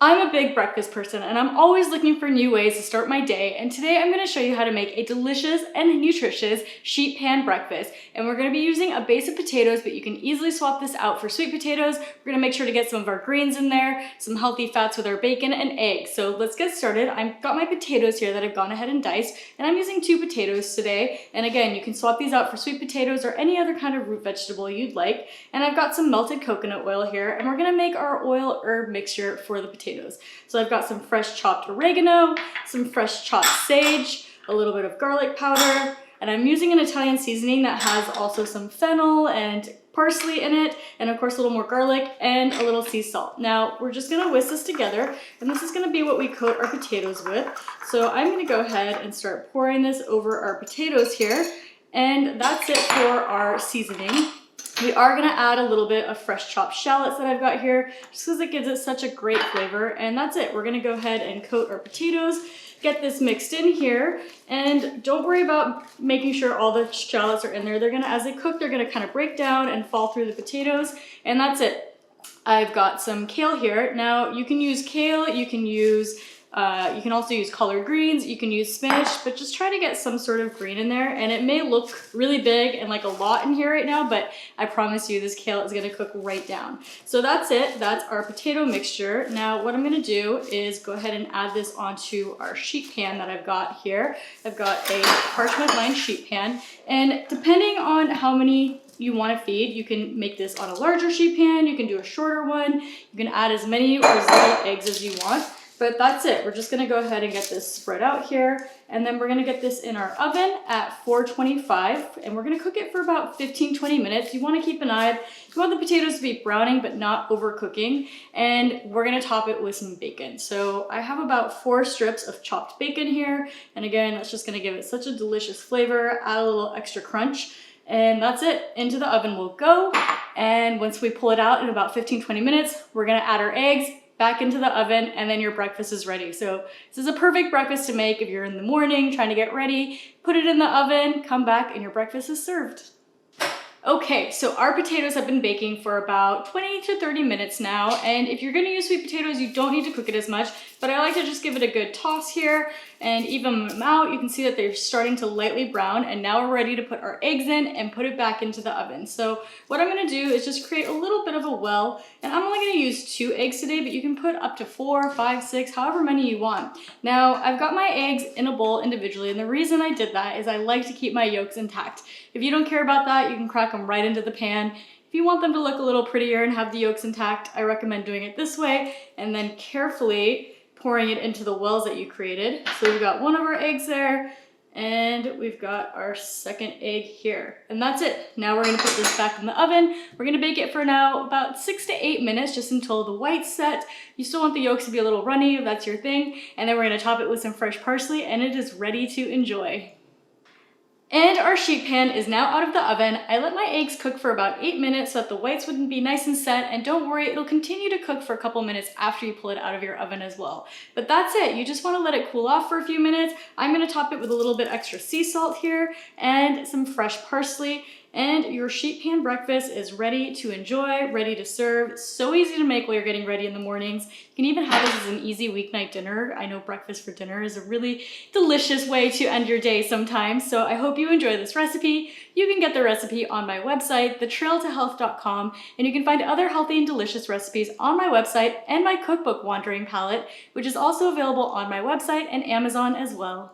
I'm a big breakfast person and I'm always looking for new ways to start my day, and today I'm going to show you how to make a delicious and nutritious sheet pan breakfast. And we're going to be using a base of potatoes, but you can easily swap this out for sweet potatoes. We're going to make sure to get some of our greens in there, some healthy fats with our bacon and eggs. So let's get started. I've got my potatoes here that I've gone ahead and diced, and I'm using 2 potatoes today. And again, you can swap these out for sweet potatoes or any other kind of root vegetable you'd like. And I've got some melted coconut oil here, and we're going to make our oil herb mixture for the potatoes. So I've got some fresh chopped oregano, some fresh chopped sage, a little bit of garlic powder, and I'm using an Italian seasoning that has also some fennel and parsley in it, and of course a little more garlic and a little sea salt. Now we're just gonna whisk this together, and this is gonna be what we coat our potatoes with. So I'm gonna go ahead and start pouring this over our potatoes here, and that's it for our seasoning. We are gonna add a little bit of fresh chopped shallots that I've got here, just because it gives it such a great flavor, and that's it. We're gonna go ahead and coat our potatoes, get this mixed in here, and don't worry about making sure all the shallots are in there. They're gonna, as they cook, they're gonna kind of break down and fall through the potatoes, and that's it. I've got some kale here. Now you can use kale, you can also use collard greens, you can use spinach, but just try to get some sort of green in there. And it may look really big and like a lot in here right now, but I promise you this kale is gonna cook right down. So that's it, that's our potato mixture. Now what I'm gonna do is go ahead and add this onto our sheet pan that I've got here. I've got a parchment lined sheet pan, and depending on how many you want to feed, you can make this on a larger sheet pan, you can do a shorter one, you can add as many or as little eggs as you want. But that's it. We're just gonna go ahead and get this spread out here, and then we're gonna get this in our oven at 425, and we're gonna cook it for about 15-20 minutes. You wanna keep an eye. You want the potatoes to be browning but not overcooking, and we're gonna top it with some bacon. So I have about 4 strips of chopped bacon here, and again, that's just gonna give it such a delicious flavor, add a little extra crunch, and that's it. Into the oven we'll go, and once we pull it out in about 15-20 minutes, we're gonna add our eggs back into the oven, and then your breakfast is ready. So this is a perfect breakfast to make if you're in the morning trying to get ready. Put it in the oven, come back, and your breakfast is served. Okay, so our potatoes have been baking for about 20 to 30 minutes now, and if you're gonna use sweet potatoes, you don't need to cook it as much, but I like to just give it a good toss here and even them out. You can see that they're starting to lightly brown, and now we're ready to put our eggs in and put it back into the oven. So what I'm gonna do is just create a little bit of a well, and I'm only gonna use 2 eggs today, but you can put up to 4, 5, 6, however many you want. Now, I've got my eggs in a bowl individually, and the reason I did that is I like to keep my yolks intact. If you don't care about that, you can crack them right into the pan. If you want them to look a little prettier and have the yolks intact, I recommend doing it this way, and then carefully pouring it into the wells that you created. So we've got one of our eggs there, and we've got our second egg here. And that's it. Now we're gonna put this back in the oven. We're gonna bake it for now about 6 to 8 minutes, just until the white's set. You still want the yolks to be a little runny if that's your thing. And then we're gonna top it with some fresh parsley, and it is ready to enjoy. And our sheet pan is now out of the oven. I let my eggs cook for about 8 minutes so that the whites wouldn't be nice and set, and don't worry, it'll continue to cook for a couple minutes after you pull it out of your oven as well. But that's it, you just wanna let it cool off for a few minutes. I'm gonna top it with a little bit extra sea salt here and some fresh parsley, and your sheet pan breakfast is ready to enjoy, ready to serve. So easy to make while you're getting ready in the mornings. You can even have this as an easy weeknight dinner. I know breakfast for dinner is a really delicious way to end your day sometimes, so I hope you enjoy this recipe. You can get the recipe on my website, thetrailtohealth.com, and you can find other healthy and delicious recipes on my website and my cookbook Wandering Palette, which is also available on my website and Amazon as well.